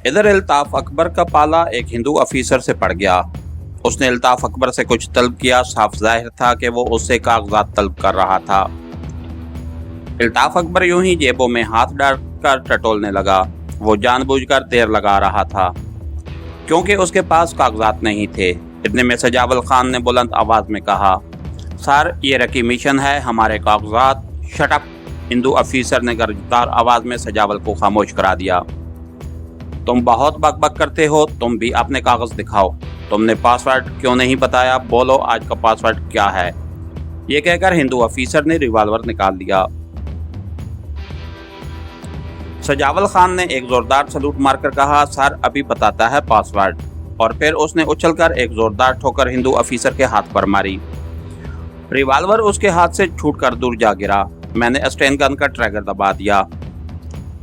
इधर अल्ताफ अकबर का पाला एक हिंदू अफीसर से पड़ गया। उसने अल्ताफ अकबर से कुछ तलब किया। साफ जाहिर था कि वो उससे कागजात तलब कर रहा था। अल्ताफ अकबर यूं ही जेबों में हाथ डालकर टटोलने लगा। वो जानबूझकर देर लगा रहा था क्योंकि उसके पास कागजात नहीं थे। इतने में सजावल खान ने बुलंद आवाज में कहा, सर ये रकी मिशन है, हमारे कागजात। शट अप, हिंदू अफीसर ने गर्जदार आवाज में सजावल को खामोश करा दिया। तुम बहुत बकबक करते हो, तुम भी अपने कागज दिखाओ। तुमने पासवर्ड क्यों नहीं बताया? बोलो आज का पासवर्ड क्या है? ये कहकर हिंदू अफीसर ने रिवॉल्वर निकाल लिया। सजावल खान ने एक जोरदार सलूट मारकर कहा, सर अभी बताता है पासवर्ड। और फिर उसने उछलकर एक जोरदार ठोकर हिंदू अफीसर के हाथ पर मारी। रिवॉल्वर उसके हाथ से छूटकर दूर जा गिरा। मैंने स्टेन गन का ट्रिगर दबा दिया।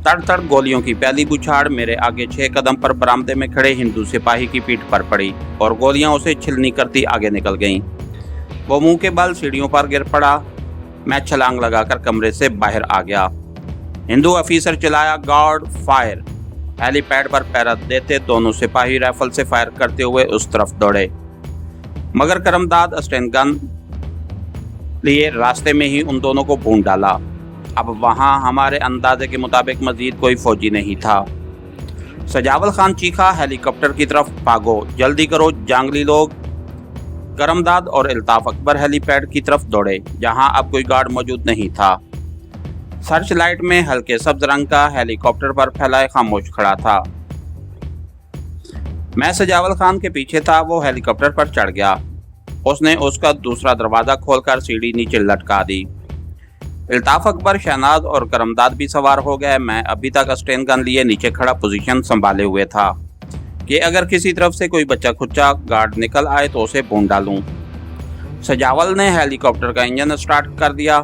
तड़ तड़ गोलियों की पहली बुछाड़ मेरे आगे 6 कदम पर बरामदे में खड़े हिंदू सिपाही की पीठ पर पड़ी और गोलियां उसे छिलनी करती आगे निकल गईं। वो मुंह के बल सीढ़ियों पर गिर पड़ा। मैं छलांग लगाकर कमरे से बाहर आ गया। हिंदू अफीसर चिल्लाया, गार्ड फायर। हेलीपैड पर पैरा देते दोनों सिपाही राइफल से फायर करते हुए उस तरफ दौड़े, मगर करमदाद स्टेन गन लिए रास्ते में ही उन दोनों को भून डाला। अब वहां हमारे अंदाजे के मुताबिक मजीद कोई फौजी नहीं था। सजावल खान चीखा, हेलीकॉप्टर की तरफ भागो, जल्दी करो जांगली लोग। करमदाद और अल्ताफ अकबर हेलीपैड की तरफ दौड़े जहां अब कोई गार्ड मौजूद नहीं था। सर्च लाइट में हल्के सब्ज रंग का हेलीकॉप्टर पर फैलाए खामोश खड़ा था। मैं सजावल खान के पीछे था। वो हेलीकॉप्टर पर चढ़ गया। उसने उसका दूसरा दरवाजा खोलकर सीढ़ी नीचे लटका दी। अल्ताफ अकबर, शहनाज और करमदाद भी सवार हो गए। मैं अभी तक स्टेन गन लिए नीचे खड़ा पोजीशन संभाले हुए था कि अगर किसी तरफ से कोई बच्चा खुच्चा गार्ड निकल आए तो उसे भून डालूं। सजावल ने हेलीकॉप्टर का इंजन स्टार्ट कर दिया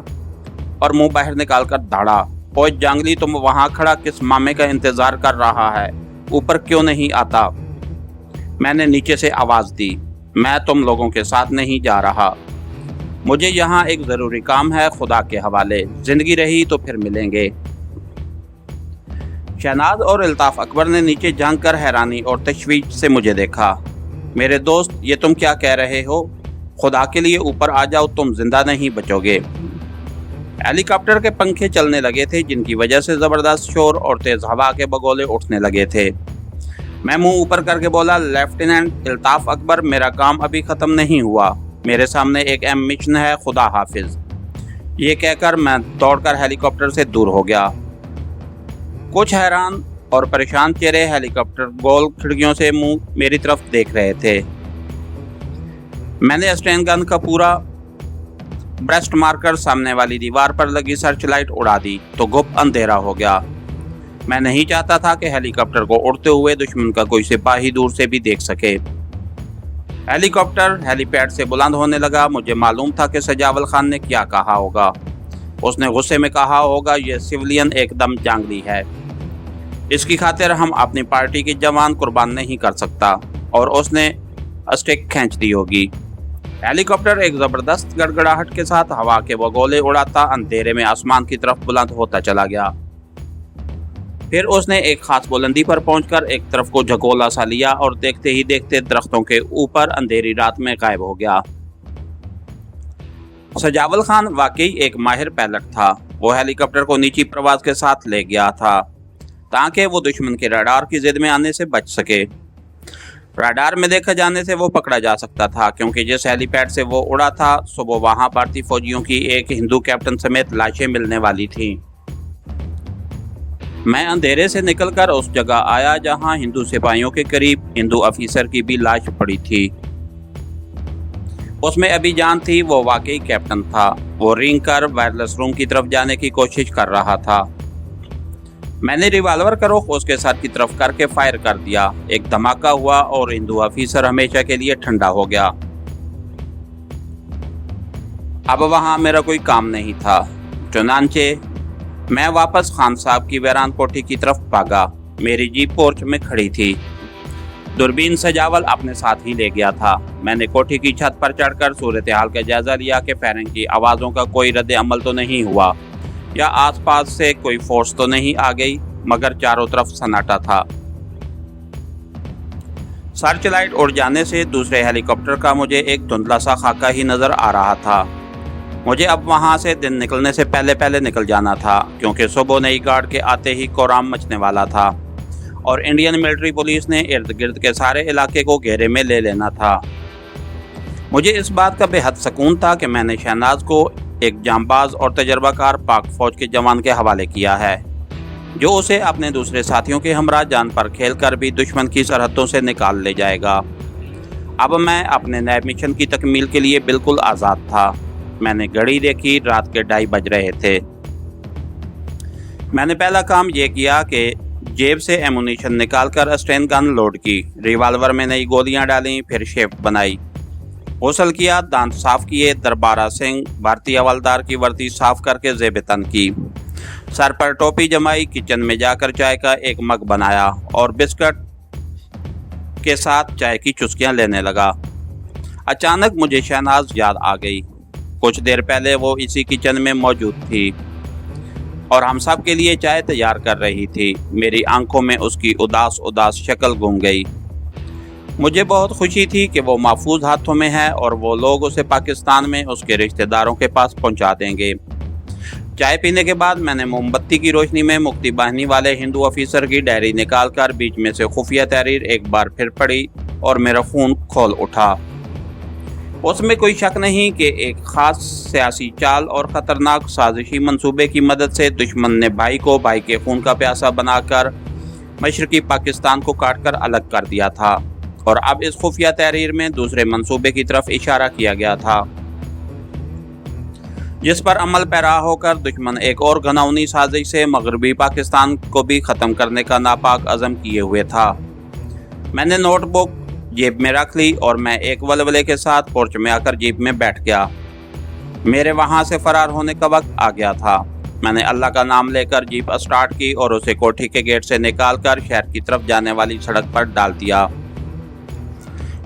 और मुंह बाहर निकालकर दौड़ा, ओए जांगली, तुम वहां खड़ा किस मामे का इंतजार कर रहा है? ऊपर क्यों नहीं आता? मैंने नीचे से आवाज दी, मैं तुम लोगों के साथ नहीं जा रहा। मुझे यहाँ एक जरूरी काम है, खुदा के हवाले। जिंदगी रही तो फिर मिलेंगे। शहनाज और अल्ताफ अकबर ने नीचे झांक कर हैरानी और तशवीश से मुझे देखा। मेरे दोस्त, ये तुम क्या कह रहे हो? खुदा के लिए ऊपर आ जाओ, तुम जिंदा नहीं बचोगे। हेलीकॉप्टर के पंखे चलने लगे थे जिनकी वजह से जबरदस्त शोर और तेज हवा के बगोले उठने लगे थे। मैं मुंह ऊपर करके बोला, लेफ्टिनेंट अल्ताफ अकबर, मेरा काम अभी खत्म नहीं हुआ। मेरे सामने एक अहम मिशन है, खुदा हाफिज। ये कहकर मैं दौड़कर हेलीकॉप्टर से दूर हो गया। कुछ हैरान और परेशान चेहरे हेलीकॉप्टर गोल खिड़कियों से मुंह मेरी तरफ देख रहे थे। मैंने स्टेन गन का पूरा ब्रेस्ट मारकर सामने वाली दीवार पर लगी सर्च लाइट उड़ा दी तो गुप्त अंधेरा हो गया। मैं नहीं चाहता था कि हेलीकॉप्टर को उड़ते हुए दुश्मन का कोई सिपाही दूर से भी देख सके। हेलीकॉप्टर हेलीपैड से बुलंद होने लगा। मुझे मालूम था कि सजावल खान ने क्या कहा होगा। उसने गुस्से में कहा होगा, यह सिविलियन एकदम जांगली है, इसकी खातिर हम अपनी पार्टी की जवान कुर्बान नहीं कर सकता, और उसने स्टिक खींच दी होगी। हेलीकॉप्टर एक जबरदस्त गड़गड़ाहट के साथ हवा के बगोले उड़ाता अंधेरे में आसमान की तरफ बुलंद होता चला गया। फिर उसने एक खास बुलंदी पर पहुंचकर एक तरफ को झकोला सा लिया और देखते ही देखते दरख्तों के ऊपर अंधेरी रात में गायब हो गया। सजावल खान वाकई एक माहिर पायलट था। वो हेलीकॉप्टर को नीची प्रवास के साथ ले गया था ताकि वो दुश्मन के रडार की जिद में आने से बच सके। रडार में देखा जाने से वो पकड़ा जा सकता था क्योंकि जिस हेलीपैड से वो उड़ा था सुबह वहां भारतीय फौजियों की एक हिंदू कैप्टन समेत लाशें मिलने वाली थीं। मैं अंधेरे से निकलकर उस जगह आया जहां हिंदू सिपाहियों के करीब हिंदू अफीसर की भी लाश पड़ी थी। उसमें अभी जान थी, वो वाकई कैप्टन था। वो रेंग कर वायरलेस रूम की तरफ जाने की कोशिश कर रहा था। मैंने रिवॉल्वर का रुख उसके सर की तरफ करके फायर कर दिया। एक धमाका हुआ और हिंदू अफीसर हमेशा के लिए ठंडा हो गया। अब वहां मेरा कोई काम नहीं था। चुनांचे मैं वापस खान साहब की वीरान कोठी की तरफ भागा। मेरी जीप पोर्च में खड़ी थी। दूरबीन सजावल अपने साथ ही ले गया था। मैंने कोठी की छत पर चढ़कर सूरत हाल का जायजा लिया कि फायरिंग की आवाज़ों का कोई रद्द अमल तो नहीं हुआ या आसपास से कोई फोर्स तो नहीं आ गई, मगर चारों तरफ सन्नाटा था। सर्च लाइट उड़ जाने से दूसरे हेलीकॉप्टर का मुझे एक धुंधला सा खाका ही नज़र आ रहा था। मुझे अब वहाँ से दिन निकलने से पहले पहले निकल जाना था, क्योंकि सुबह नई गार्ड के आते ही कोहराम मचने वाला था और इंडियन मिलिट्री पुलिस ने इर्द गिर्द के सारे इलाके को घेरे में ले लेना था। मुझे इस बात का बेहद सुकून था कि मैंने शहनाज को एक जांबाज और तजर्बाकार पाक फौज के जवान के हवाले किया है, जो उसे अपने दूसरे साथियों के हमरा जान पर खेलकर भी दुश्मन की सरहदों से निकाल ले जाएगा। अब मैं अपने नए मिशन की तकमील के लिए बिल्कुल आज़ाद था। मैंने घड़ी देखी, रात के 2:30 बज रहे थे। मैंने पहला काम यह किया कि जेब से एमुनीशन निकालकर स्टेन गन लोड की, रिवाल्वर में नई गोलियां डाली, फिर शेप बनाई, गौसल किया, दांत साफ किए, दरबारा सिंह भारतीय हवलदार की वर्दी साफ करके जेब-ए-तन की, सर पर टोपी जमाई, किचन में जाकर चाय का एक मग बनाया और बिस्कुट के साथ चाय की चुस्कियां लेने लगा। अचानक मुझे शहनाज याद आ गई। कुछ देर पहले वो इसी किचन में मौजूद थी और हम सब के लिए चाय तैयार कर रही थी। मेरी आंखों में उसकी उदास उदास शक्ल घूम गई। मुझे बहुत खुशी थी कि वो महफूज हाथों में है और वो लोग उसे पाकिस्तान में उसके रिश्तेदारों के पास पहुंचा देंगे। चाय पीने के बाद मैंने मोमबत्ती की रोशनी में मुक्ति बाहिनी वाले हिंदू ऑफिसर की डायरी निकालकर बीच में से खुफिया तहरीर एक बार फिर पढ़ी और मेरा खून खोल उठा। उसमें कोई शक नहीं कि एक खास सियासी चाल और ख़तरनाक साजिशी मंसूबे की मदद से दुश्मन ने भाई को भाई के खून का प्यासा बनाकर मशरकी पाकिस्तान को काटकर अलग कर दिया था और अब इस खुफिया तहरीर में दूसरे मंसूबे की तरफ इशारा किया गया था, जिस पर अमल पैरा होकर दुश्मन एक और घिनौनी साजिश से मगरबी पाकिस्तान को भी ख़त्म करने का नापाक अज़म किए हुए था। मैंने नोटबुक जेब में रख ली और मैं एक वलवले के साथ पोर्च में आकर जीप में बैठ गया। मेरे वहां से फरार होने का वक्त आ गया था। मैंने अल्लाह का नाम लेकर जीप स्टार्ट की और उसे कोठी के गेट से निकालकर शहर की तरफ जाने वाली सड़क पर डाल दिया।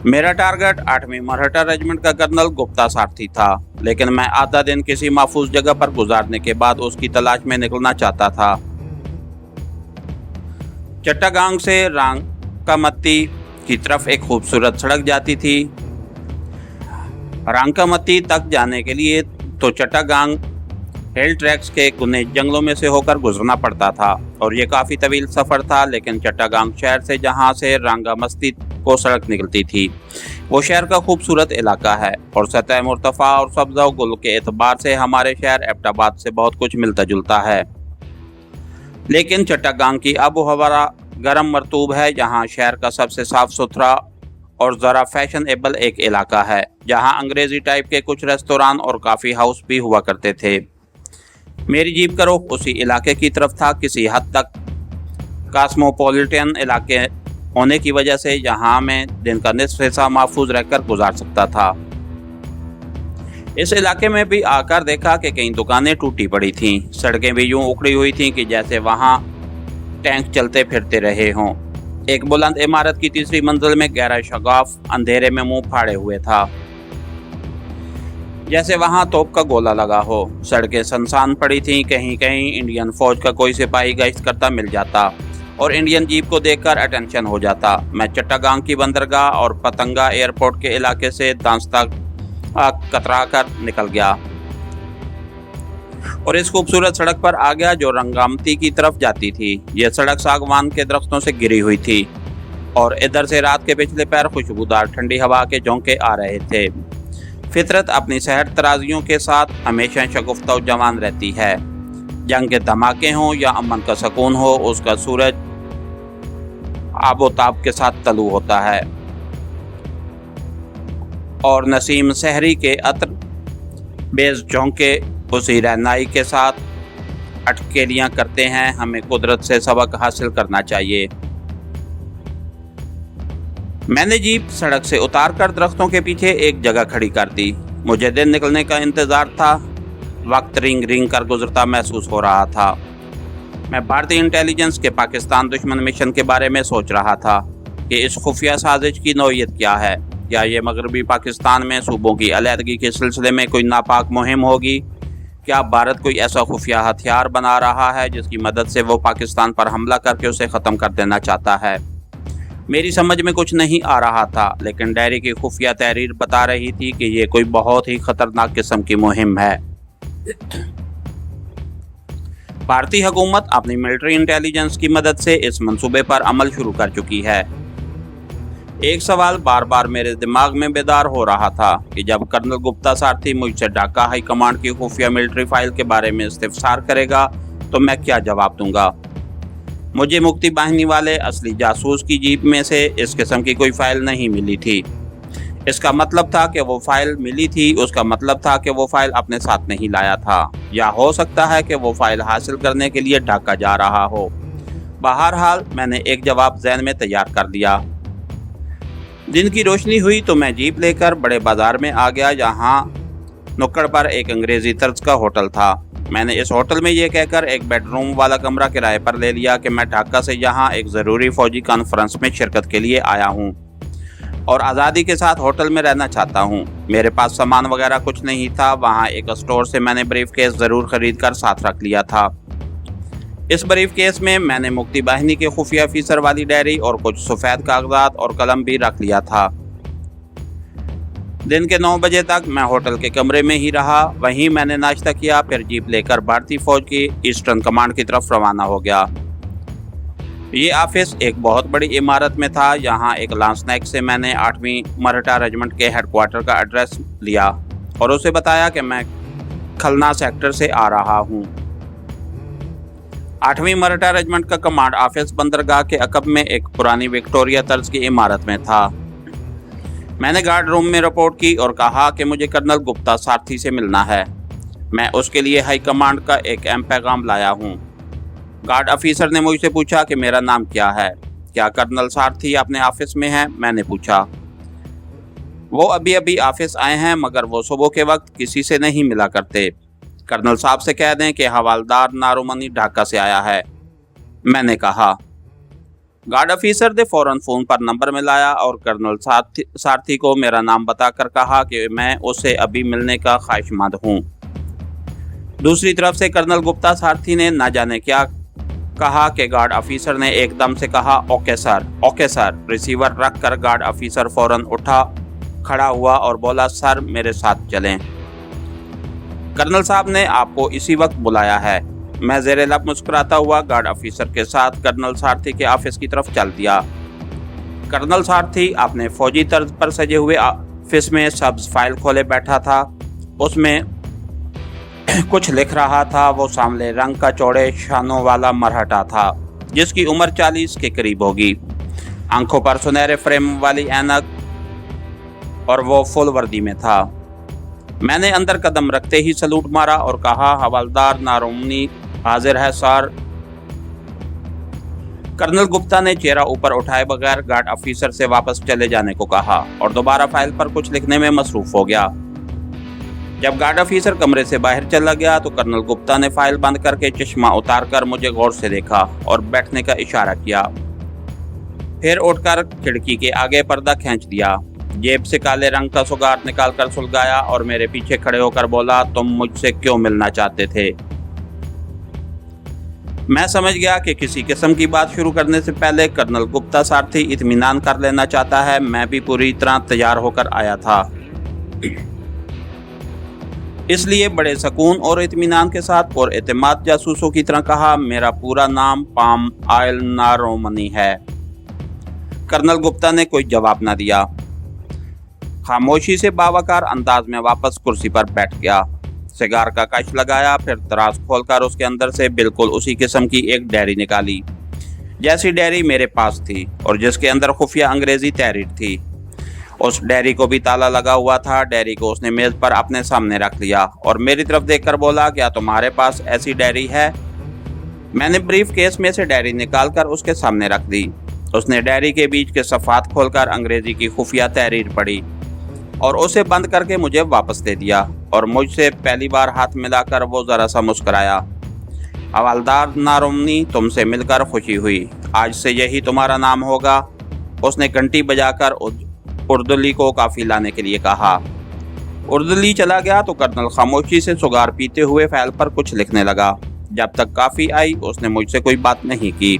मेरा टारगेट 8वीं मरहटा रेजिमेंट का कर्नल गुप्ता सारथी था, लेकिन मैं आधा दिन किसी महफूज जगह पर गुजारने के बाद उसकी तलाश में निकलना चाहता था। चट्टागांग से रांकामती की तरफ एक खूबसूरत सड़क जाती थी। रांकामती तक जाने के लिए तो चट्टागांग हिल ट्रैक्स के घने जंगलों में से होकर गुजरना पड़ता था और ये काफ़ी तवील सफ़र था, लेकिन चट्टागांग शहर से जहाँ से रांगामस्ती को सड़क निकलती थी वो शहर का खूबसूरत इलाका है और सतह मुर्तफ़ा और सब्ज़ गुल के एतबार से हमारे शहर एबटाबाद से बहुत कुछ मिलता जुलता है। लेकिन चट्टागांग की आबो हवा गर्म मरतूब है, जहाँ शहर का सबसे साफ़ सुथरा और ज़रा फैशनेबल एक इलाका है, जहाँ अंग्रेज़ी टाइप के कुछ रेस्तोरां और काफ़ी हाउस भी हुआ करते थे। मेरी जीप का रुख उसी इलाके की तरफ था, किसी हद तक कॉस्मोपॉलिटन इलाके होने की वजह से जहां मैं दिन का निस्फ हिस्सा महफूज रहकर गुजार सकता था। इस इलाके में भी आकर देखा कि कई दुकानें टूटी पड़ी थीं, सड़कें भी यूं उखड़ी हुई थीं कि जैसे वहां टैंक चलते फिरते रहे हों। एक बुलंद इमारत की तीसरी मंजिल में गहरा शगाफ अंधेरे में मुंह फाड़े हुए था, जैसे वहां तोप का गोला लगा हो। सड़कें सुनसान पड़ी थीं, कहीं कहीं इंडियन फौज का कोई सिपाही गश्त करता मिल जाता और इंडियन जीप को देखकर अटेंशन हो जाता। मैं चट्टागांग की बंदरगाह और पतंगा एयरपोर्ट के इलाके से दांस्ता कतरा कर निकल गया और इस खूबसूरत सड़क पर आ गया जो रंगामती की तरफ जाती थी। यह सड़क सागवान के दरख्तों से घिरी हुई थी और इधर से रात के पिछले पैर खुशबूदार ठंडी हवा के झोंके आ रहे थे। फितरत अपनी सहर तराजियों के साथ हमेशा शगुफ्ता और जवान रहती है। जंग के धमाके हों या अमन का सुकून हो, उसका सूरज आबोताब के साथ तलू होता है और नसीम सहरी के अत्र बेज झोंके उसी रहनाई के साथ अटकेलियां करते हैं। हमें कुदरत से सबक हासिल करना चाहिए। मैंने जीप सड़क से उतारकर दरख्तों के पीछे एक जगह खड़ी कर दी। मुझे दिन निकलने का इंतजार था। वक्त रिंग रिंग कर गुजरता महसूस हो रहा था। मैं भारतीय इंटेलिजेंस के पाकिस्तान दुश्मन मिशन के बारे में सोच रहा था कि इस खुफिया साजिश की नौयत क्या है। क्या ये मगरबी पाकिस्तान में सूबों की अलहदगी के सिलसिले में कोई नापाक मुहिम होगी? क्या भारत कोई ऐसा खुफिया हथियार बना रहा है जिसकी मदद से वो पाकिस्तान पर हमला करके उसे ख़त्म कर देना चाहता है? मेरी समझ में कुछ नहीं आ रहा था, लेकिन डायरी की खुफिया तहरीर बता रही थी कि ये कोई बहुत ही खतरनाक किस्म की मुहिम है। भारतीय हुकूमत अपनी मिलिट्री इंटेलिजेंस की मदद से इस मंसूबे पर अमल शुरू कर चुकी है। एक सवाल बार बार मेरे दिमाग में बेदार हो रहा था कि जब कर्नल गुप्ता सारथी मुझसे ढाका हाई कमांड की खुफिया मिलिट्री फाइल के बारे में इस्तिफसार करेगा तो मैं क्या जवाब दूंगा। मुझे मुक्ति बाहिनी वाले असली जासूस की जीप में से इस किस्म की कोई फाइल नहीं मिली थी। इसका मतलब था कि वो फाइल मिली थी, उसका मतलब था कि वो फाइल अपने साथ नहीं लाया था, या हो सकता है कि वो फाइल हासिल करने के लिए ढाका जा रहा हो। बहरहाल मैंने एक जवाब ज़हन में तैयार कर लिया। दिन की रोशनी हुई तो मैं जीप लेकर बड़े बाजार में आ गया, जहाँ नुक्कड़ पर एक अंग्रेजी तर्ज का होटल था। मैंने इस होटल में ये कहकर एक बेडरूम वाला कमरा किराए पर ले लिया कि मैं ढाका से यहाँ एक ज़रूरी फ़ौजी कॉन्फ्रेंस में शिरकत के लिए आया हूँ और आज़ादी के साथ होटल में रहना चाहता हूँ। मेरे पास सामान वगैरह कुछ नहीं था। वहाँ एक स्टोर से मैंने ब्रीफकेस ज़रूर ख़रीद कर साथ रख लिया था। इस ब्रीफकेस में मैंने मुक्ति बाहिनी के खुफिया अफीसर वाली डायरी और कुछ सफ़ेद कागजात और कलम भी रख लिया था। दिन के 9 बजे तक मैं होटल के कमरे में ही रहा। वहीं मैंने नाश्ता किया, फिर जीप लेकर भारतीय फ़ौज की ईस्टर्न कमांड की तरफ रवाना हो गया। ये ऑफिस एक बहुत बड़ी इमारत में था। यहाँ एक लांसनायक से मैंने 8वीं मराठा रेजिमेंट के हेडक्वार्टर का एड्रेस लिया और उसे बताया कि मैं खलना सेक्टर से आ रहा हूँ। 8वीं मराठा रेजिमेंट का कमांड ऑफिस बंदरगाह के अकब में एक पुरानी विक्टोरिया तर्ज की इमारत में था। मैंने गार्ड रूम में रिपोर्ट की और कहा कि मुझे कर्नल गुप्ता सारथी से मिलना है। मैं उसके लिए हाई कमांड का एक अहम पैगाम लाया हूँ। गार्ड ऑफिसर ने मुझसे पूछा कि मेरा नाम क्या है, क्या कर्नल सारथी अपने ऑफिस में है। मैंने पूछा। वो अभी अभी ऑफिस आए हैं, मगर वो सुबह के वक्त किसी से नहीं मिला करते। कर्नल साहब से कह दें कि हवालदार नारोमनी ढाका से आया है, मैंने कहा। गार्ड ऑफिसर ने फौरन फ़ोन पर नंबर मिलाया और कर्नल सारथी को मेरा नाम बताकर कहा कि मैं उससे अभी मिलने का ख्वाहिशमंद हूँ। दूसरी तरफ से कर्नल गुप्ता सारथी ने न जाने क्या कहा कि गार्ड ऑफिसर ने एकदम से कहा, okay sir, okay sir. Receiver रख कर गार्ड ऑफिसर फौरन उठा खड़ा हुआ और बोला, सर मेरे साथ चलें, कर्नल साहब ने आपको इसी वक्त बुलाया है। मैं ज़ेरे लब मुस्कुराता हुआ गार्ड ऑफिसर के साथ कर्नल सारथी के ऑफिस की तरफ चल दिया। कर्नल सारथी अपने फौजी तर्ज पर सजे हुए ऑफिस में सब्ज फाइल खोले बैठा था। उसमें कुछ लिख रहा था। वो सांवले रंग का चौड़े शानों वाला मराठा था, जिसकी उम्र 40 के करीब होगी। आंखों पर सुनहरे फ्रेम वाली ऐनक और वो फुल वर्दी में था। मैंने अंदर कदम रखते ही सलूट मारा और कहा, हवालदार नारोमनी हाजिर है सर। कर्नल गुप्ता ने चेहरा ऊपर उठाए बगैर गार्ड ऑफिसर से वापस चले जाने को कहा और दोबारा फाइल पर कुछ लिखने में मसरूफ हो गया। जब गार्ड ऑफिसर कमरे से बाहर चला गया तो कर्नल गुप्ता ने फाइल बंद करके चश्मा उतारकर मुझे गौर से देखा और बैठने का इशारा किया। फिर उठकर खिड़की के आगे पर्दा खींच दिया, जेब से काले रंग का सुगार निकालकर सुलगाया और मेरे पीछे खड़े होकर बोला, तुम मुझसे क्यों मिलना चाहते थे। मैं समझ गया कि किसी किस्म की बात शुरू करने से पहले कर्नल गुप्ता सारथी इत्मीनान कर लेना चाहता है। मैं भी पूरी तरह तैयार होकर आया था, इसलिए बड़े सुकून और इत्मीनान के साथ और एतमाद जासूसों की तरह कहा, मेरा पूरा नाम पाम आयल नारोमनी है। कर्नल गुप्ता ने कोई जवाब न दिया। खामोशी से बावकार अंदाज में वापस कुर्सी पर बैठ गया, सिगार का कश लगाया, फिर दराज खोलकर उसके अंदर से बिल्कुल उसी किस्म की एक डायरी निकाली जैसी डायरी मेरे पास थी और जिसके अंदर खुफिया अंग्रेजी तहरीर थी। उस डायरी को भी ताला लगा हुआ था। डायरी को उसने मेज पर अपने सामने रख लिया और मेरी तरफ देखकर बोला, क्या तुम्हारे पास ऐसी डायरी है। मैंने ब्रीफ केस में से डायरी निकालकर उसके सामने रख दी। उसने डायरी के बीच के सफ़ात खोलकर अंग्रेजी की खुफिया तहरीर पढ़ी और उसे बंद करके मुझे वापस दे दिया और मुझसे पहली बार हाथ मिलाकर वो ज़रा सा मुस्कुराया। हवालदार नारोमनी, तुमसे मिलकर खुशी हुई। आज से यही तुम्हारा नाम होगा। उसने घंटी बजाकर उर्दुली को काफ़ी लाने के लिए कहा। उर्दुली चला गया तो कर्नल खामोशी से सुगार पीते हुए फाइल पर कुछ लिखने लगा। जब तक काफ़ी आई उसने मुझसे कोई बात नहीं की।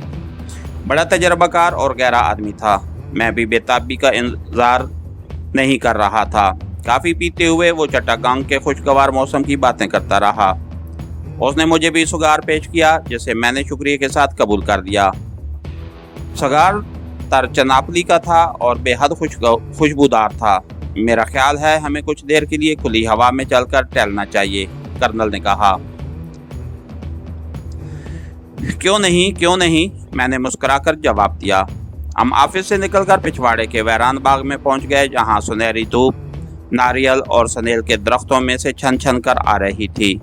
बड़ा तजर्बाकार और गहरा आदमी था। मैं भी बेताबी का इंतजार नहीं कर रहा था। काफ़ी पीते हुए वो चट्टागांग के खुशगवार मौसम की बातें करता रहा। उसने मुझे भी सुगार पेश किया, जिसे मैंने शुक्रिया के साथ कबूल कर दिया। सगार तरचनापली का था और बेहद खुशबूदार था। मेरा ख्याल है हमें कुछ देर के लिए खुली हवा में चलकर टहलना चाहिए, कर्नल ने कहा। क्यों नहीं, मैंने मुस्कुराकर जवाब दिया। हम ऑफिस से निकलकर पिछवाड़े के वैरान बाग में पहुंच गए, जहां सुनहरी धूप नारियल और सनेल के दरख्तों में से छन छन कर आ रही थी।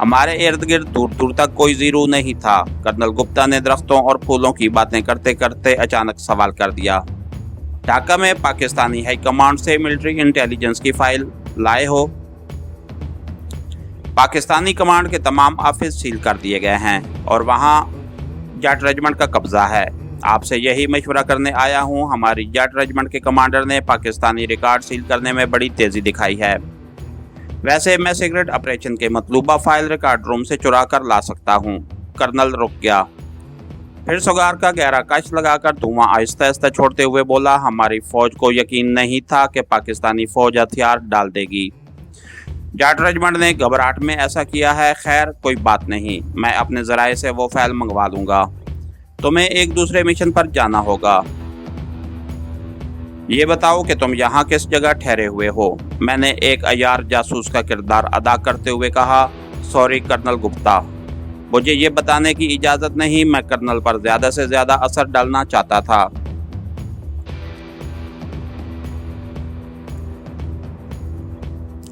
हमारे इर्द गिर्द दूर दूर तक कोई जीरू नहीं था। कर्नल गुप्ता ने दरख्तों और फूलों की बातें करते करते अचानक सवाल कर दिया, ढाका में पाकिस्तानी हाई कमांड से मिलिट्री इंटेलिजेंस की फाइल लाए हो? पाकिस्तानी कमांड के तमाम ऑफिस सील कर दिए गए हैं और वहां जाट रेजिमेंट का कब्जा है। आपसे यही मशवरा करने आया हूं। हमारी जाट रेजिमेंट के कमांडर ने पाकिस्तानी रिकॉर्ड सील करने में बड़ी तेजी दिखाई है। वैसे मैं सीक्रेट ऑपरेशन के मतलूबा फाइल रिकॉर्ड रूम से चुरा कर ला सकता हूं। कर्नल रुक गया, फिर सुगार का गहरा कश लगाकर धुआं आहिस्ता आहिस्ता छोड़ते हुए बोला, हमारी फौज को यकीन नहीं था कि पाकिस्तानी फौज हथियार डाल देगी। जाट रेजिमेंट ने घबराहट में ऐसा किया है। खैर कोई बात नहीं, मैं अपने जराये से वो फाइल मंगवा लूंगा। तुम्हें एक दूसरे मिशन पर जाना होगा। ये बताओ कि तुम यहाँ किस जगह ठहरे हुए हो? मैंने एक अयार जासूस का किरदार अदा करते हुए कहा। सॉरी कर्नल गुप्ता, मुझे ये बताने की इजाज़त नहीं। मैं कर्नल पर ज़्यादा से ज़्यादा असर डालना चाहता था।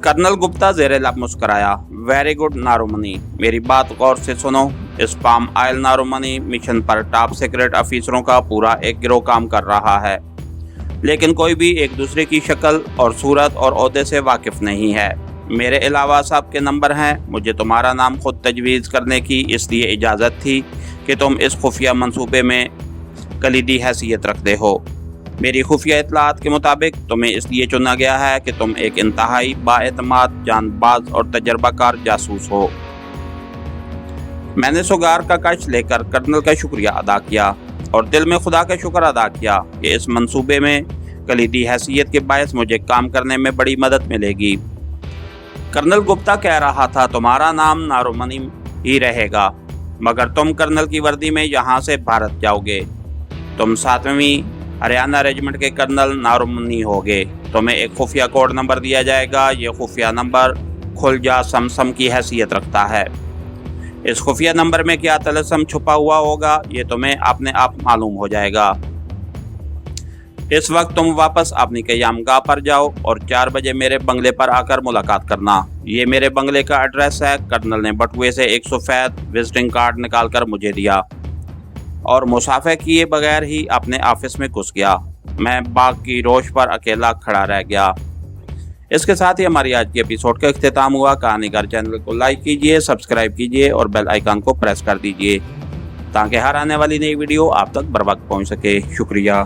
कर्नल गुप्ता ज़ेरे लब मुस्कराया। वेरी गुड नारुमनी, मेरी बात गौर से सुनो। इस पाम आयल नारुमनी मिशन पर टॉप सीक्रेट ऑफिसरों का पूरा एक गिरोह काम कर रहा है, लेकिन कोई भी एक दूसरे की शक्ल और सूरत और ओहदे से वाकिफ नहीं है। मेरे अलावा सबके नंबर हैं। मुझे तुम्हारा नाम खुद तजवीज़ करने की इसलिए इजाज़त थी कि तुम इस खुफिया मंसूबे में कलीदी हैसियत रखते हो। मेरी खुफिया इत्तलात के मुताबिक तुम्हें इसलिए चुना गया है कि तुम एक इंतहाई बाएतमाद, जानबाज और तजर्बाकार जासूस हो। मैंने सुगार का कश लेकर कर्नल का शुक्रिया अदा किया और दिल में खुदा का शुक्र अदा किया कि इस मंसूबे में कलीदी हैसियत के बायस मुझे काम करने में बड़ी मदद मिलेगी। कर्नल गुप्ता कह रहा था, तुम्हारा नाम नारुमनी ही रहेगा, मगर तुम कर्नल की वर्दी में यहाँ से भारत जाओगे। तुम 7वीं हरियाणा रेजिमेंट के कर्नल नारुमनी होगे। तुम्हें एक खुफिया कोड नंबर दिया जाएगा। ये खुफिया नंबर खुलजा समसम की हैसियत रखता है। इस खुफिया नंबर में क्या तलस्सम छुपा हुआ होगा, ये तुम्हें अपने आप मालूम हो जाएगा। इस वक्त तुम वापस अपनी क़यामगाह पर जाओ और 4 बजे मेरे बंगले पर आकर मुलाकात करना। ये मेरे बंगले का एड्रेस है। कर्नल ने बटुए से एक सफ़ेद विजिटिंग कार्ड निकालकर मुझे दिया और मुसाफे किए बगैर ही अपने ऑफिस में घुस गया। मैं बाग की रोश पर अकेला खड़ा रह गया। इसके साथ ही हमारी आज की एपिसोड का इख्तिताम हुआ। कहानीकार चैनल को लाइक कीजिए, सब्सक्राइब कीजिए और बेल आइकन को प्रेस कर दीजिए ताकि हर आने वाली नई वीडियो आप तक बर वक्त पहुँच सके। शुक्रिया।